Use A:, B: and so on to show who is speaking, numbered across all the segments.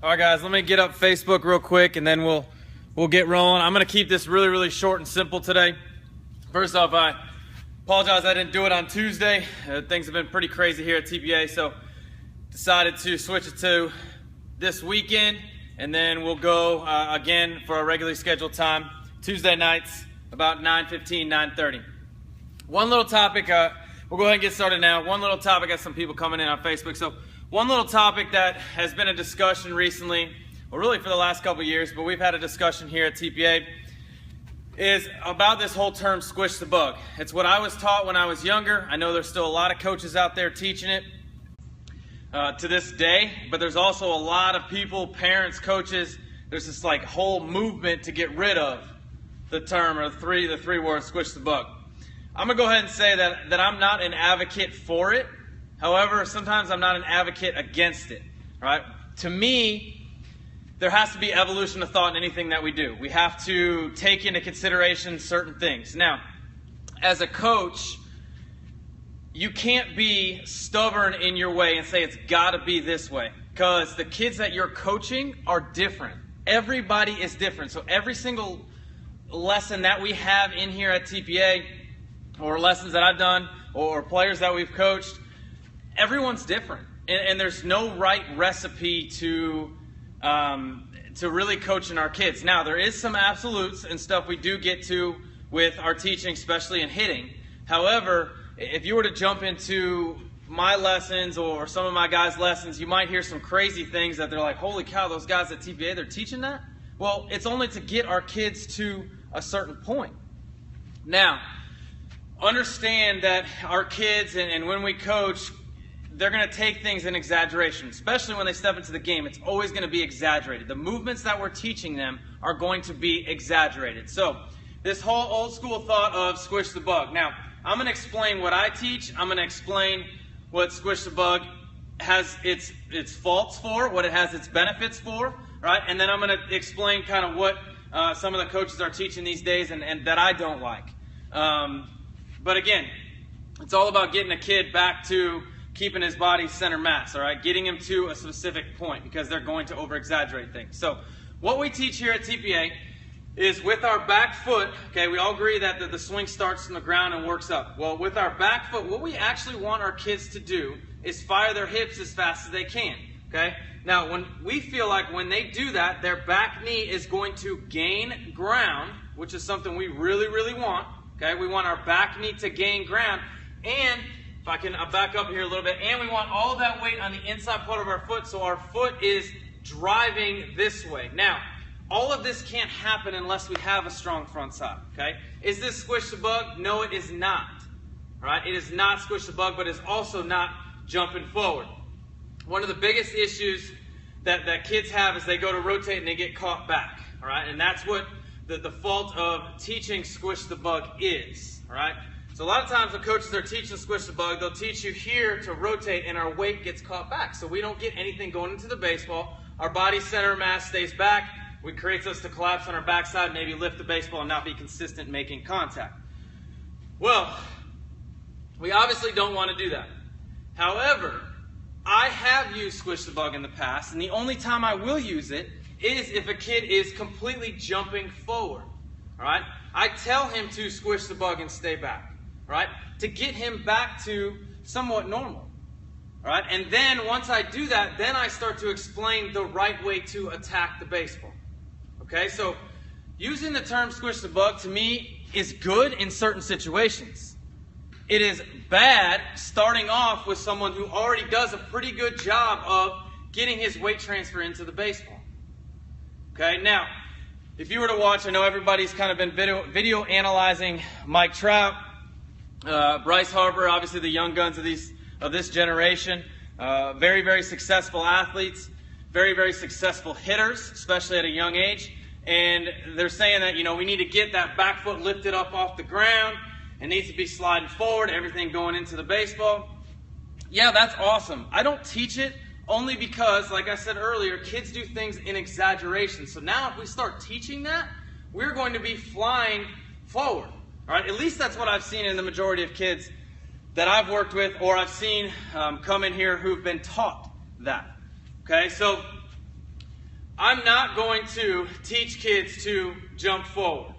A: All right, guys, let me get up Facebook real quick, and then we'll get rolling. I'm going to keep this really, really short and simple today. First off, I apologize I didn't do it on Tuesday. Things have been pretty crazy here at TPA, so decided to switch it to this weekend, and then we'll go again for our regularly scheduled time, Tuesday nights, about 9:15, 9:30. One little topic, we'll go ahead and get started now. One little topic, I got some people coming in on Facebook. So one little topic that has been a discussion recently, well, really for the last couple of years, but we've had a discussion here at TPA, is about this whole term, squish the bug. It's what I was taught when I was younger. I know there's still a lot of coaches out there teaching it to this day, but there's also a lot of people, parents, coaches, there's this like whole movement to get rid of the term, or the three words, squish the bug. I'm going to go ahead and say that I'm not an advocate for it. However, sometimes I'm not an advocate against it, right? To me, there has to be evolution of thought in anything that we do. We have to take into consideration certain things. Now, as a coach, you can't be stubborn in your way and say it's got to be this way, because the kids that you're coaching are different. Everybody is different. So every single lesson that we have in here at TPA, or lessons that I've done, or players that we've coached, everyone's different, and there's no right recipe to really coaching our kids. Now, there is some absolutes and stuff we do get to with our teaching, especially in hitting. However, if you were to jump into my lessons or some of my guys' lessons, you might hear some crazy things that they're like, holy cow, those guys at TPA, they're teaching that? Well, it's only to get our kids to a certain point. Now, understand that our kids, and when we coach, they're going to take things in exaggeration, especially when they step into the game. It's always going to be exaggerated. The movements that we're teaching them are going to be exaggerated. So this whole old school thought of squish the bug. Now, I'm going to explain what I teach. I'm going to explain what squish the bug has its faults for, what it has its benefits for, right? And then I'm going to explain kind of what some of the coaches are teaching these days and that I don't like. But again, it's all about getting a kid back to keeping his body center mass, all right? Getting him to a specific point, because they're going to over-exaggerate things. So what we teach here at TPA is with our back foot, okay, we all agree that the swing starts from the ground and works up. Well, with our back foot, what we actually want our kids to do is fire their hips as fast as they can, okay? Now, when we feel like when they do that, their back knee is going to gain ground, which is something we really, really want, okay? We want our back knee to gain ground, and if I can back up here a little bit, and we want all of that weight on the inside part of our foot, so our foot is driving this way. Now, all of this can't happen unless we have a strong front side, okay? Is this squish the bug? No, it is not, all right? It is not squish the bug, but it's also not jumping forward. One of the biggest issues that kids have is they go to rotate and they get caught back, all right? And that's what the fault of teaching squish the bug is, all right? So a lot of times the coaches are teaching squish the bug, they'll teach you here to rotate and our weight gets caught back. So we don't get anything going into the baseball. Our body center mass stays back. It creates us to collapse on our backside, maybe lift the baseball and not be consistent making contact. Well, we obviously don't want to do that. However, I have used squish the bug in the past, and the only time I will use it is if a kid is completely jumping forward. All right? I tell him to squish the bug and stay back. Right? To get him back to somewhat normal. All right? And then once I do that, then I start to explain the right way to attack the baseball. Okay? So using the term squish the bug to me is good in certain situations. It is bad starting off with someone who already does a pretty good job of getting his weight transfer into the baseball. Okay? Now, if you were to watch, I know everybody's kind of been video analyzing Mike Trout, Bryce Harper, obviously the young guns of this generation. Very, very successful athletes, very, very successful hitters, especially at a young age. And they're saying that, we need to get that back foot lifted up off the ground. It needs to be sliding forward, everything going into the baseball. Yeah, that's awesome. I don't teach it only because, like I said earlier, kids do things in exaggeration. So now if we start teaching that, we're going to be flying forward. All right? At least that's what I've seen in the majority of kids that I've worked with or I've seen come in here who've been taught that. Okay, so I'm not going to teach kids to jump forward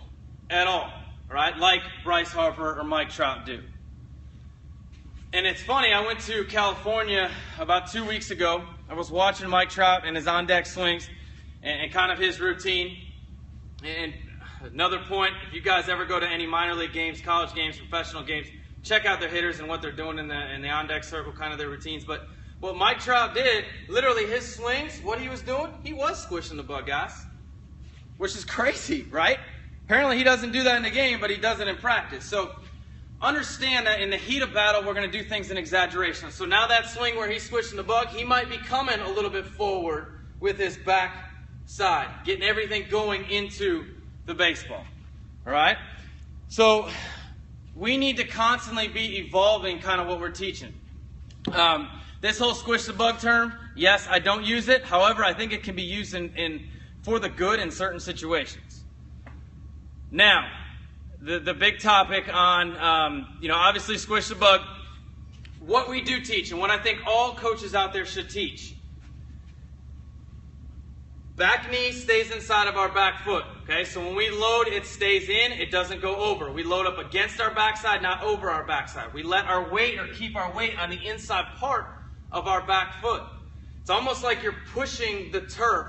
A: at all, right? Like Bryce Harper or Mike Trout do. And it's funny, I went to California about 2 weeks ago. I was watching Mike Trout and his on-deck swings and kind of his routine. And another point, if you guys ever go to any minor league games, college games, professional games, check out their hitters and what they're doing in the on-deck circle, kind of their routines. But what Mike Trout did, literally his swings, what he was doing, he was squishing the bug, guys. Which is crazy, right? Apparently he doesn't do that in the game, but he does it in practice. So understand that in the heat of battle, we're going to do things in exaggeration. So now that swing where he's squishing the bug, he might be coming a little bit forward with his back side, getting everything going into the baseball. All right? So we need to constantly be evolving kind of what we're teaching. This whole squish the bug term, yes, I don't use it. However, I think it can be used for the good in certain situations. Now, the big topic on, obviously squish the bug, what we do teach and what I think all coaches out there should teach. Back knee stays inside of our back foot, okay? So when we load, it stays in, it doesn't go over. We load up against our backside, not over our backside. We let our weight or keep our weight on the inside part of our back foot. It's almost like you're pushing the turf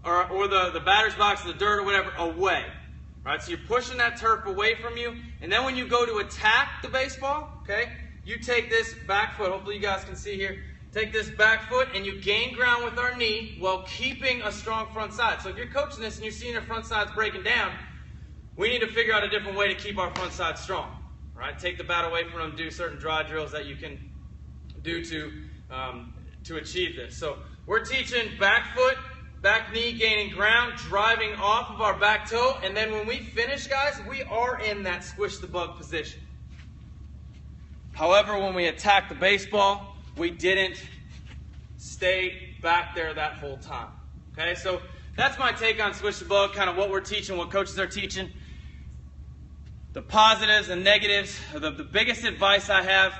A: or the batter's box, the dirt or whatever, away. Right? So you're pushing that turf away from you, and then when you go to attack the baseball, okay, you take this back foot, hopefully you guys can see here, take this back foot and you gain ground with our knee while keeping a strong front side. So if you're coaching this and you're seeing your front sides breaking down, we need to figure out a different way to keep our front side strong. Right? Take the bat away from them, do certain draw drills that you can do to achieve this. So we're teaching back foot, back knee gaining ground, driving off of our back toe, and then when we finish, guys, we are in that squish the bug position. However, when we attack the baseball, we didn't stay back there that whole time. Okay, so that's my take on squish the bug, kind of what we're teaching, what coaches are teaching. The positives and negatives, the biggest advice I have,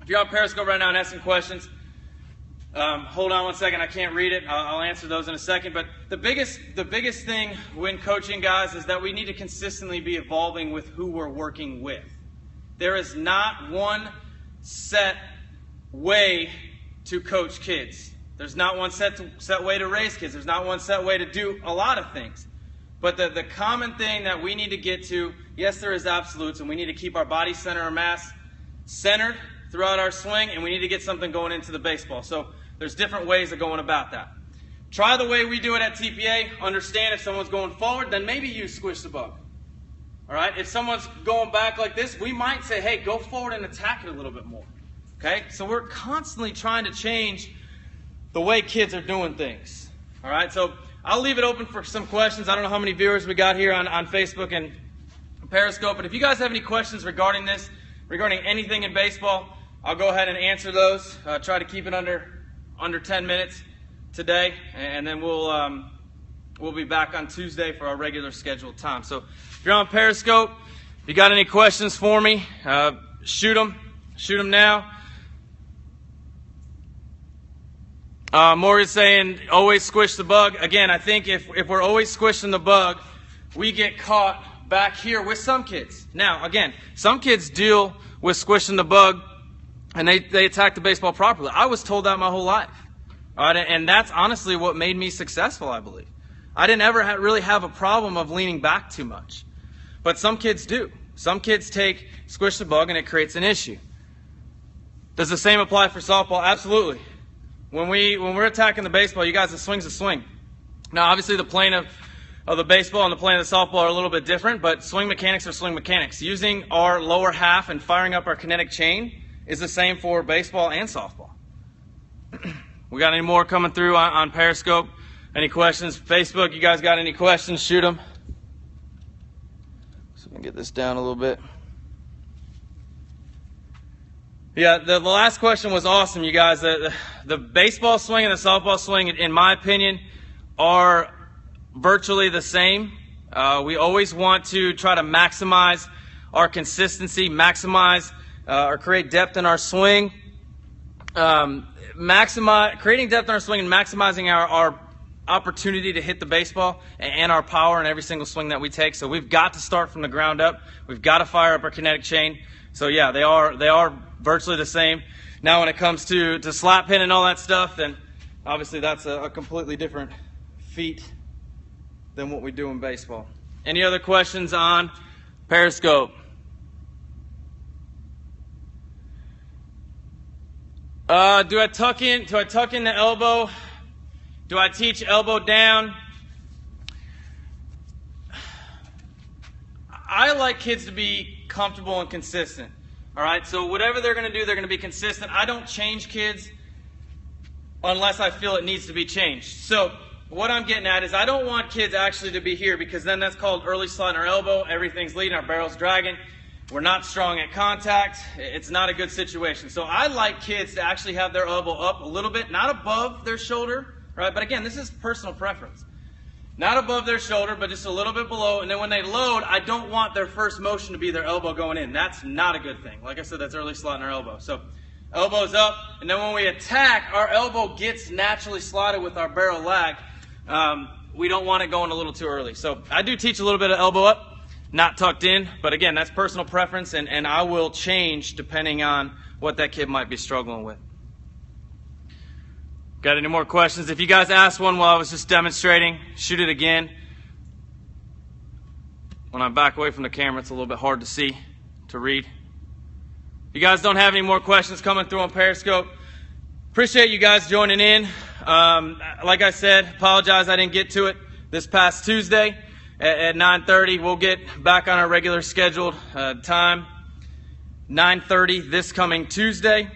A: if you're on Periscope right now and asking questions, hold on one second, I can't read it. I'll answer those in a second. But the biggest thing when coaching, guys, is that we need to consistently be evolving with who we're working with. There is not one set way to coach kids. There's not one set way to raise kids. There's not one set way to do a lot of things. But the common thing that we need to get to, yes, there is absolutes, and we need to keep our body center or mass centered throughout our swing, and we need to get something going into the baseball. So there's different ways of going about that. Try the way we do it at TPA. Understand if someone's going forward, then maybe you squish the bug. All right? If someone's going back like this, we might say, hey, go forward and attack it a little bit more. Okay? So we're constantly trying to change the way kids are doing things. All right? So I'll leave it open for some questions. I don't know how many viewers we got here on Facebook and Periscope, but if you guys have any questions regarding this, regarding anything in baseball, I'll go ahead and answer those. Try to keep it under 10 minutes today, and then we'll be back on Tuesday for our regular scheduled time. So if you're on Periscope, if you got any questions for me, shoot them now. Morgan's saying always squish the bug. Again, I think if we're always squishing the bug, we get caught back here with some kids. Now, again, some kids deal with squishing the bug and they attack the baseball properly. I was told that my whole life. All right, and that's honestly what made me successful, I believe. I didn't ever really have a problem of leaning back too much. But some kids do. Some kids take squish the bug and it creates an issue. Does the same apply for softball? Absolutely. When we're attacking the baseball, you guys, the swing's a swing. Now, obviously, the plane of the baseball and the plane of the softball are a little bit different, but swing mechanics are swing mechanics. Using our lower half and firing up our kinetic chain is the same for baseball and softball. We got any more coming through on Periscope? Any questions? Facebook, you guys got any questions? Shoot them. So we can get this down a little bit. Yeah, the last question was awesome, you guys. The baseball swing and the softball swing, in my opinion, are virtually the same. We always want to try to maximize our consistency, maximize or create depth in our swing. Creating depth in our swing and maximizing opportunity to hit the baseball and our power in every single swing that we take. So we've got to start from the ground up. We've got to fire up our kinetic chain. So yeah, they are virtually the same. Now when it comes to slap pin and all that stuff, then obviously that's a completely different feat than what we do in baseball. Any other questions on Periscope? Do I tuck in the elbow? Do I teach elbow down? I like kids to be comfortable and consistent. All right, so whatever they're going to do, they're going to be consistent. I don't change kids unless I feel it needs to be changed. So what I'm getting at is I don't want kids actually to be here, because then that's called early sliding our elbow. Everything's leading, our barrel's dragging. We're not strong at contact. It's not a good situation. So I like kids to actually have their elbow up a little bit, not above their shoulder, right? But again, this is personal preference. Not above their shoulder, but just a little bit below. And then when they load, I don't want their first motion to be their elbow going in. That's not a good thing. Like I said, that's early sliding our elbow. So elbow's up, and then when we attack, our elbow gets naturally slotted with our barrel lag. We don't want it going a little too early. So I do teach a little bit of elbow up, not tucked in. But again, that's personal preference, and I will change depending on what that kid might be struggling with. Got any more questions? If you guys asked one while I was just demonstrating, shoot it again. When I back away from the camera, it's a little bit hard to see, to read. If you guys don't have any more questions coming through on Periscope, appreciate you guys joining in. Like I said, apologize I didn't get to it this past Tuesday at 9:30. We'll get back on our regular scheduled time, 9:30 this coming Tuesday.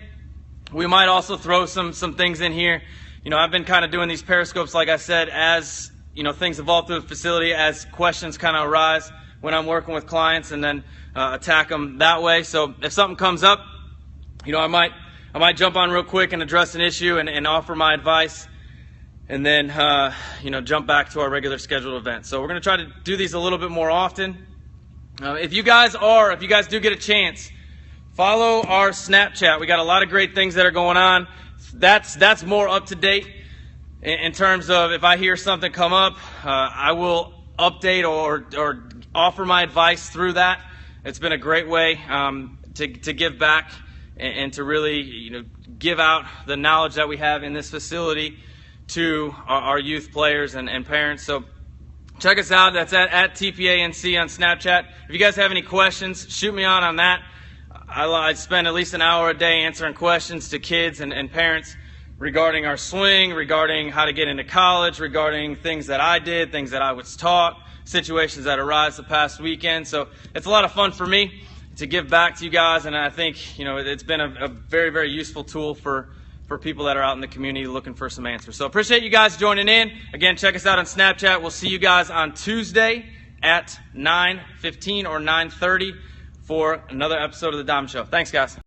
A: We might also throw some things in here. You know, I've been kind of doing these Periscopes, like I said, as, you know, things evolve through the facility, as questions kind of arise when I'm working with clients, and then attack them that way. So if something comes up, you know, I might jump on real quick and address an issue and offer my advice, and then, you know, jump back to our regular scheduled event. So we're going to try to do these a little bit more often. If you guys do get a chance, follow our Snapchat. We got a lot of great things that are going on. That's more up to date in terms of if I hear something come up, I will update or offer my advice through that. It's been a great way to give back and to really, you know, give out the knowledge that we have in this facility to our youth players and parents. So check us out. That's at TPANC on Snapchat. If you guys have any questions, shoot me on that. I spend at least an hour a day answering questions to kids and parents regarding our swing, regarding how to get into college, regarding things that I did, things that I was taught, situations that arise the past weekend. So it's a lot of fun for me to give back to you guys, and I think, you know, it's been a very, very useful tool for people that are out in the community looking for some answers. So appreciate you guys joining in. Again, check us out on Snapchat. We'll see you guys on Tuesday at 9:15 or 9:30 for another episode of The Diamond Show. Thanks, guys.